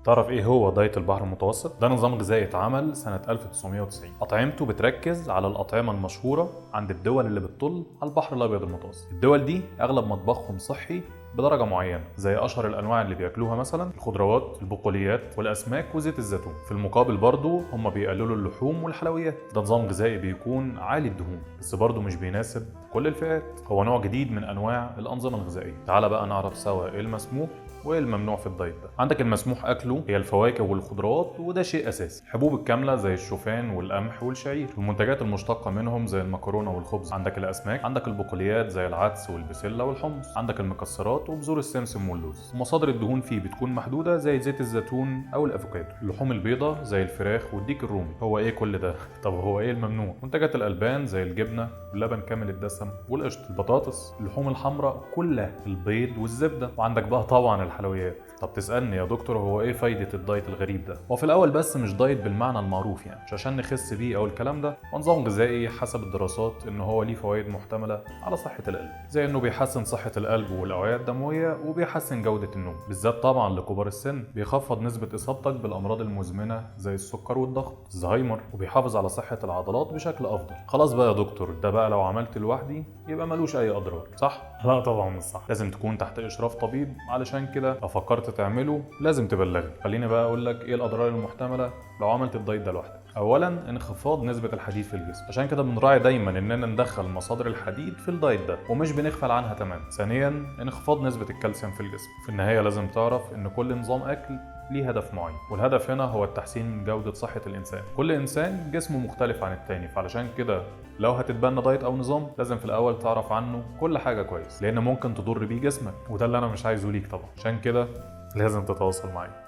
تعرف ايه هو دايت البحر المتوسط؟ ده نظام غذائي اتعمل سنة 1990. أطعمته بتركز على الأطعمة المشهورة عند الدول اللي بتطل على البحر الأبيض المتوسط. الدول دي أغلب مطبخهم صحي بدرجة معينة، زي أشهر الأنواع اللي بياكلوها مثلا الخضروات، البقوليات والأسماك وزيت الزيتون. في المقابل برضو هم بيقللوا اللحوم والحلويات. ده نظام غذائي بيكون عالي الدهون، بس برضو مش بيناسب كل الفئات. هو نوع جديد من أنواع الأنظمة الغذائية. تعال بقى نعرف سوا ايه المسموح وايه الممنوع في الدايت ده. عندك المسموح اكله هي الفواكه والخضروات، وده شيء اساسي. الحبوب الكامله زي الشوفان والقمح والشعير، المنتجات المشتقه منهم زي المكرونه والخبز. عندك الاسماك، عندك البقوليات زي العدس والبسله والحمص، عندك المكسرات وبذور السمسم واللوز. ومصادر الدهون فيه بتكون محدوده زي زيت الزيتون او الافوكادو. اللحوم البيضاء زي الفراخ والديك الرومي. هو ايه كل ده؟ طب هو ايه الممنوع؟ منتجات الالبان زي الجبنه واللبن كامل الدسم والقشطه، البطاطس، اللحوم الحمراء كلها، البيض والزبده. وعندك بقى طبعا الحلويات. طب تسألني يا دكتور هو ايه فايدة الدايت الغريب ده؟ هو في الأول بس مش دايت بالمعنى المعروف، يعني مش عشان نخس بيه أو الكلام ده. ونظام غذائي حسب الدراسات إن هو ليه فوائد محتملة على صحة القلب، زي إنه بيحسن صحة القلب والأوعية الدموية، وبيحسن جودة النوم بالذات طبعا لكبار السن. بيخفض نسبة إصابتك بالأمراض المزمنة زي السكر والضغط، الزهايمر، وبيحافظ على صحة العضلات بشكل أفضل. خلاص بقى يا دكتور، ده بقى لو عملت لوحدي يبقى ملوش أي أضرار، صح؟ لا طبعا مش صح، لازم تكون تحت إشراف طبيب. علشان كده لو فكرت تعمله لازم تبلغني. خليني بقى اقول لك ايه الاضرار المحتمله لو عملت الدايت ده لوحدك. اولا انخفاض نسبه الحديد في الجسم، عشان كده بنراعي دايما اننا ندخل مصادر الحديد في الدايت ده ومش بنغفل عنها تماما. ثانيا انخفاض نسبه الكالسيوم في الجسم. في النهايه لازم تعرف ان كل نظام اكل ليه هدف معين، والهدف هنا هو التحسين من جودة صحة الإنسان. كل إنسان جسمه مختلف عن التاني، فعلشان كده لو هتتبنى دايت أو نظام لازم في الأول تعرف عنه كل حاجة كويس، لأن ممكن تضر بيه جسمك، وده اللي أنا مش عايزه ليك طبعا. عشان كده لازم تتواصل معايا.